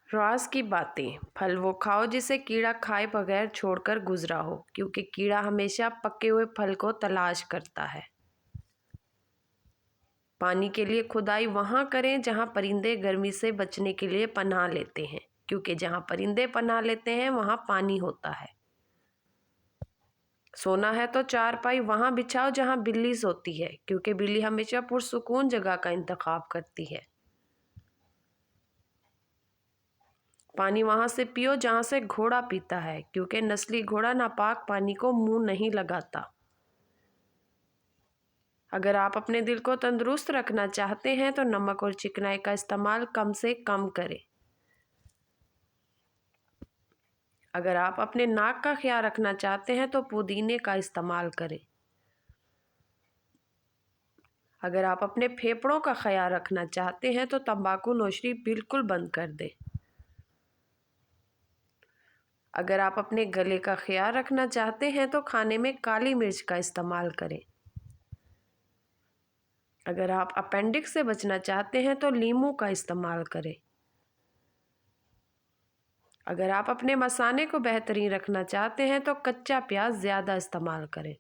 राज की बातें। फल वो खाओ जिसे कीड़ा खाए बगैर छोड़कर गुजरा हो, क्योंकि कीड़ा हमेशा पके हुए फल को तलाश करता है। पानी के लिए खुदाई वहां करें जहां परिंदे गर्मी से बचने के लिए पनाह लेते हैं, क्योंकि जहां परिंदे पनाह लेते हैं वहां पानी होता है। सोना है तो चारपाई वहां बिछाओ जहां बिल्ली सोती है, क्योंकि बिल्ली हमेशा पुरसुकून जगह का इंतखाब करती है। पानी वहां से पियो जहां से घोड़ा पीता है, क्योंकि नस्ली घोड़ा नापाक पानी को मुंह नहीं लगाता। अगर आप अपने दिल को तंदुरुस्त रखना चाहते हैं तो नमक और चिकनाई का इस्तेमाल कम से कम करें। अगर आप अपने नाक का ख्याल रखना चाहते हैं तो पुदीने का इस्तेमाल करें। अगर आप अपने फेफड़ों का ख्याल रखना चाहते हैं तो तंबाकू नोशरी बिल्कुल बंद कर दें। अगर आप अपने गले का ख्याल रखना चाहते हैं तो खाने में काली मिर्च का इस्तेमाल करें। अगर आप अपेंडिक्स से बचना चाहते हैं तो नींबू का इस्तेमाल करें। अगर आप अपने मसाने को बेहतरीन रखना चाहते हैं तो कच्चा प्याज ज़्यादा इस्तेमाल करें।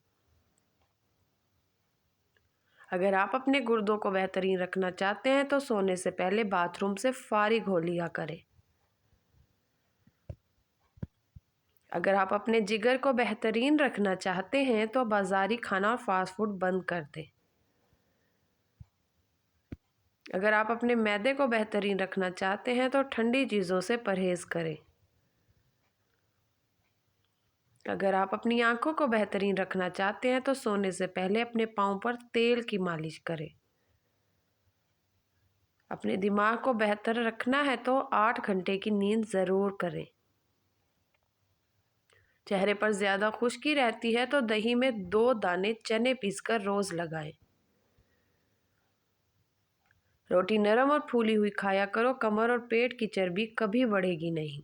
अगर आप अपने गुर्दों को बेहतरीन रखना चाहते हैं तो सोने से पहले बाथरूम से फारिग हो लिया करें। अगर आप अपने जिगर को बेहतरीन रखना चाहते हैं तो बाज़ारी खाना और फास्ट फूड बंद कर दें। अगर आप अपने मैदे को बेहतरीन रखना चाहते हैं तो ठंडी चीज़ों से परहेज़ करें। अगर आप अपनी आंखों को बेहतरीन रखना चाहते हैं तो सोने से पहले अपने पाँव पर तेल की मालिश करें। अपने दिमाग को बेहतर रखना है तो 8 घंटे की नींद ज़रूर करें। चेहरे पर ज़्यादा खुश्की रहती है तो दही में 2 दाने चने पीसकर रोज़ लगाएं। रोटी नरम और फूली हुई खाया करो, कमर और पेट की चर्बी कभी बढ़ेगी नहीं।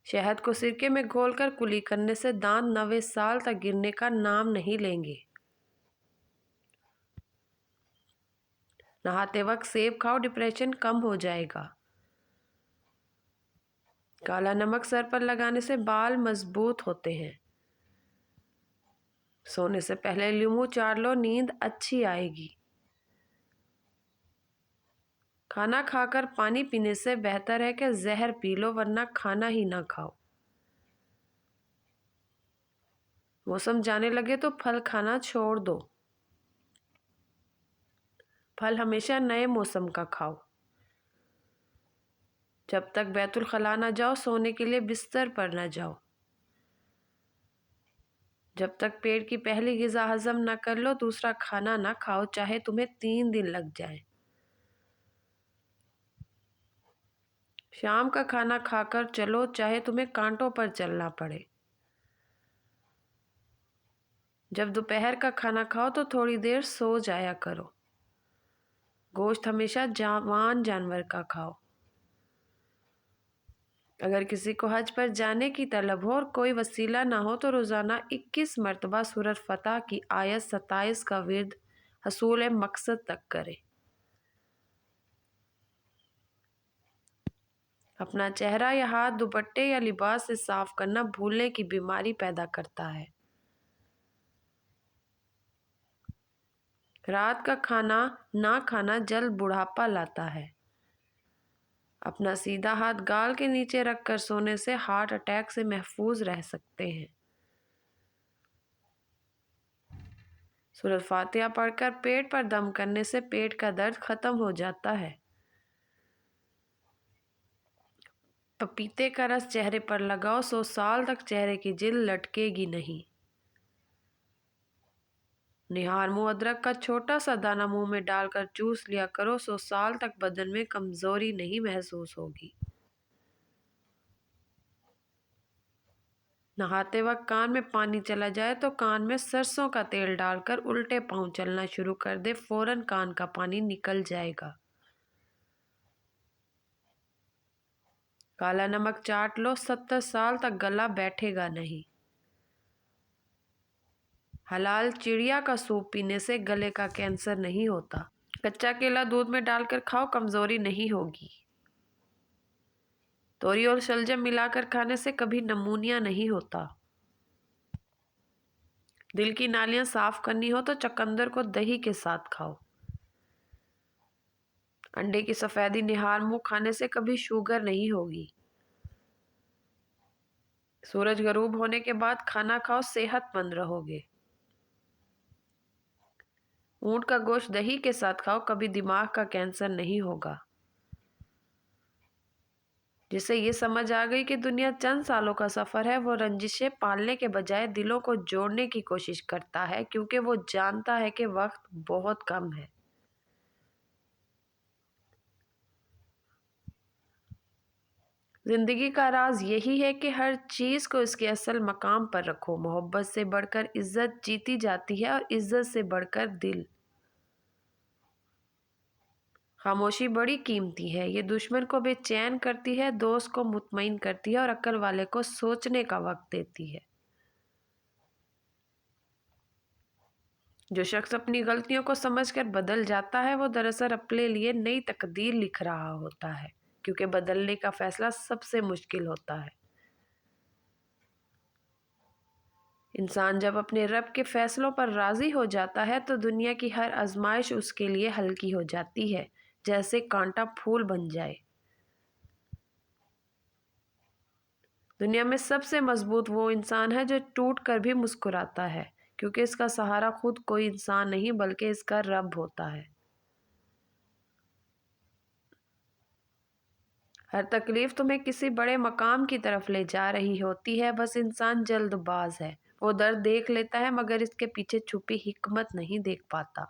शहद को सिरके में घोलकर कुली करने से दांत 90 साल तक गिरने का नाम नहीं लेंगे। नहाते वक्त सेब खाओ, डिप्रेशन कम हो जाएगा। काला नमक सर पर लगाने से बाल मजबूत होते हैं। सोने से पहले लींबू चाट लो, नींद अच्छी आएगी। खाना खाकर पानी पीने से बेहतर है कि जहर पी लो, वरना खाना ही ना खाओ। मौसम जाने लगे तो फल खाना छोड़ दो। फल हमेशा नए मौसम का खाओ। जब तक बैतुल खला ना जाओ सोने के लिए बिस्तर पर ना जाओ। जब तक पेट की पहली ग़िज़ा हजम ना कर लो दूसरा खाना ना खाओ, चाहे तुम्हें 3 दिन लग जाए। शाम का खाना खाकर चलो, चाहे तुम्हें कांटों पर चलना पड़े। जब दोपहर का खाना खाओ तो थोड़ी देर सो जाया करो। गोश्त हमेशा जवान जानवर का खाओ। अगर किसी को हज पर जाने की तलब हो और कोई वसीला ना हो तो रोज़ाना 21 मरतबा सूरत फतह की आयत 27 का विर्द हसूल मकसद तक करे। अपना चेहरा या हाथ दुपट्टे या लिबास से साफ करना भूलने की बीमारी पैदा करता है। रात का खाना ना खाना जल्द बुढ़ापा लाता है। अपना सीधा हाथ गाल के नीचे रखकर सोने से हार्ट अटैक से महफूज रह सकते हैं। सूरत फातिहा पढ़कर पेट पर दम करने से पेट का दर्द खत्म हो जाता है। पपीते का रस चेहरे पर लगाओ, 100 साल तक चेहरे की जिल्द लटकेगी नहीं। निहार मुंह अदरक का छोटा सा दाना मुंह में डालकर चूस लिया करो, 100 साल तक बदन में कमजोरी नहीं महसूस होगी। नहाते वक्त कान में पानी चला जाए तो कान में सरसों का तेल डालकर उल्टे पांव चलना शुरू कर दे, फौरन कान का पानी निकल जाएगा। काला नमक चाट लो, 70 साल तक गला बैठेगा नहीं। हलाल चिड़िया का सूप पीने से गले का कैंसर नहीं होता। कच्चा केला दूध में डालकर खाओ, कमजोरी नहीं होगी। तोरी और शलजम मिलाकर खाने से कभी नमूनिया नहीं होता। दिल की नालियां साफ करनी हो तो चुकंदर को दही के साथ खाओ। अंडे की सफेदी निहार मुंह खाने से कभी शुगर नहीं होगी। सूरज गरूब होने के बाद खाना खाओ, सेहतमंद रहोगे। ऊंट का गोश्त दही के साथ खाओ, कभी दिमाग का कैंसर नहीं होगा। जिसे ये समझ आ गई कि दुनिया चंद सालों का सफर है, वो रंजिशें पालने के बजाय दिलों को जोड़ने की कोशिश करता है, क्योंकि वो जानता है कि वक्त बहुत कम है। जिंदगी का राज यही है कि हर चीज को इसके असल मकाम पर रखो। मोहब्बत से बढ़कर इज्जत जीती जाती है और इज्जत से बढ़कर दिल। खामोशी बड़ी कीमती है, ये दुश्मन को बेचैन करती है, दोस्त को मुतमईन करती है और अक्ल वाले को सोचने का वक्त देती है। जो शख्स अपनी गलतियों को समझकर बदल जाता है, वो दरअसल अपने लिए नई तकदीर लिख रहा होता है, क्योंकि बदलने का फैसला सबसे मुश्किल होता है। इंसान जब अपने रब के फैसलों पर राजी हो जाता है तो दुनिया की हर आजमाइश उसके लिए हल्की हो जाती है, जैसे कांटा फूल बन जाए। दुनिया में सबसे मजबूत वो इंसान है जो टूट कर भी मुस्कुराता है, क्योंकि इसका सहारा खुद कोई इंसान नहीं बल्कि इसका रब होता है। हर तकलीफ तुम्हें किसी बड़े मकाम की तरफ ले जा रही होती है, बस इंसान जल्दबाज है। वो दर्द देख लेता है मगर इसके पीछे छुपी हिकमत नहीं देख पाता।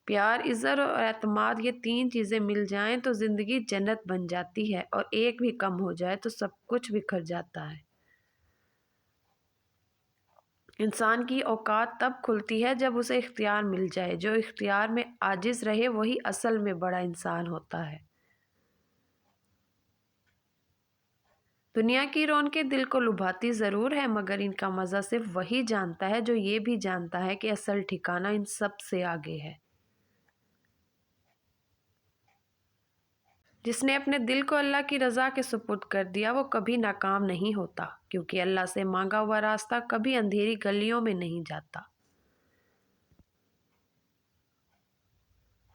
प्यार, इज्जत और एतमाद, ये तीन चीजें मिल जाएं तो जिंदगी जन्नत बन जाती है, और एक भी कम हो जाए तो सब कुछ बिखर जाता है। इंसान की औकात तब खुलती है जब उसे इख्तियार मिल जाए। जो इख्तियार में आजिज रहे वही असल में बड़ा इंसान होता है। दुनिया की रौनकें दिल को लुभाती ज़रूर है, मगर इनका मज़ा सिर्फ वही जानता है जो ये भी जानता है कि असल ठिकाना इन सब से आगे है। जिसने अपने दिल को अल्लाह की रज़ा के सुपुर्द कर दिया, वो कभी नाकाम नहीं होता, क्योंकि अल्लाह से मांगा हुआ रास्ता कभी अंधेरी गलियों में नहीं जाता।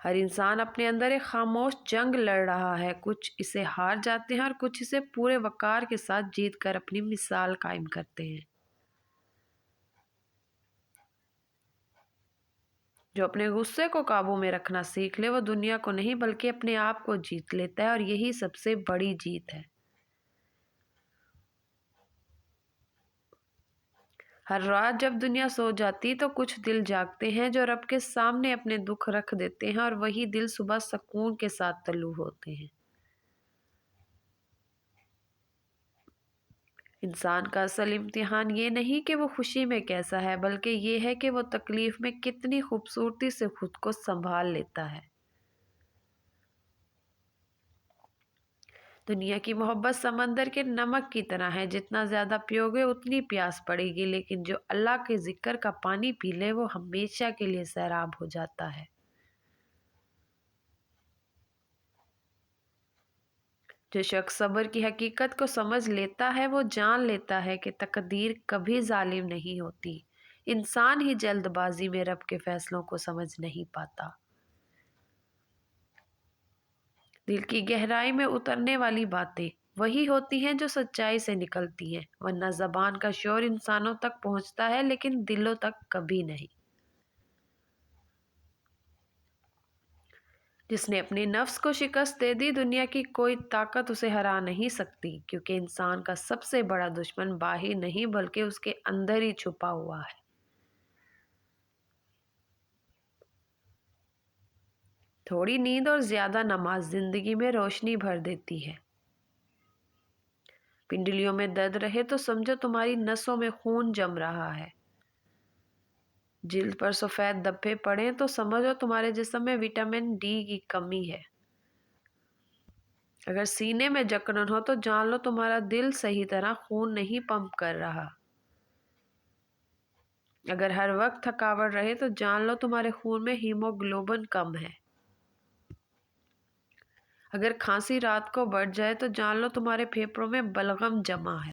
हर इंसान अपने अंदर एक खामोश जंग लड़ रहा है। कुछ इसे हार जाते हैं और कुछ इसे पूरे वकार के साथ जीत कर अपनी मिसाल कायम करते हैं। जो अपने गुस्से को काबू में रखना सीख ले, वो दुनिया को नहीं बल्कि अपने आप को जीत लेता है, और यही सबसे बड़ी जीत है। हर रात जब दुनिया सो जाती तो कुछ दिल जागते हैं जो रब के सामने अपने दुख रख देते हैं, और वही दिल सुबह सुकून के साथ तल्लू होते हैं। इंसान का असल इम्तिहान ये नहीं कि वो खुशी में कैसा है, बल्कि ये है कि वो तकलीफ में कितनी खूबसूरती से खुद को संभाल लेता है। दुनिया की मोहब्बत समंदर के नमक की तरह है, जितना ज़्यादा पियोगे उतनी प्यास पड़ेगी, लेकिन जो अल्लाह के जिक्र का पानी पी ले वो हमेशा के लिए सैराब हो जाता है। जो शख्स सब्र की हकीकत को समझ लेता है, वो जान लेता है कि तकदीर कभी जालिम नहीं होती। इंसान ही जल्दबाजी में रब के फैसलों को समझ नहीं पाता। दिल की गहराई में उतरने वाली बातें वही होती हैं जो सच्चाई से निकलती हैं, वरना जबान का शोर इंसानों तक पहुंचता है लेकिन दिलों तक कभी नहीं। जिसने अपने नफ्स को शिकस्त दे दी, दुनिया की कोई ताकत उसे हरा नहीं सकती, क्योंकि इंसान का सबसे बड़ा दुश्मन बाहर नहीं बल्कि उसके अंदर ही छुपा हुआ है। थोड़ी नींद और ज्यादा नमाज जिंदगी में रोशनी भर देती है। पिंडलियों में दर्द रहे तो समझो तुम्हारी नसों में खून जम रहा है। जिल्द पर सफेद धब्बे पड़े तो समझो तुम्हारे जिस्म में विटामिन डी की कमी है। अगर सीने में जकड़न हो तो जान लो तुम्हारा दिल सही तरह खून नहीं पंप कर रहा। اگر ہر وقت تھکاوٹ رہے تو جان لو تمہارے خون میں ہیموگلوبن کم ہے۔ اگر کھانسی رات کو بڑھ جائے تو جان لو تمہارے پھیپھڑوں میں بلغم جمع ہے۔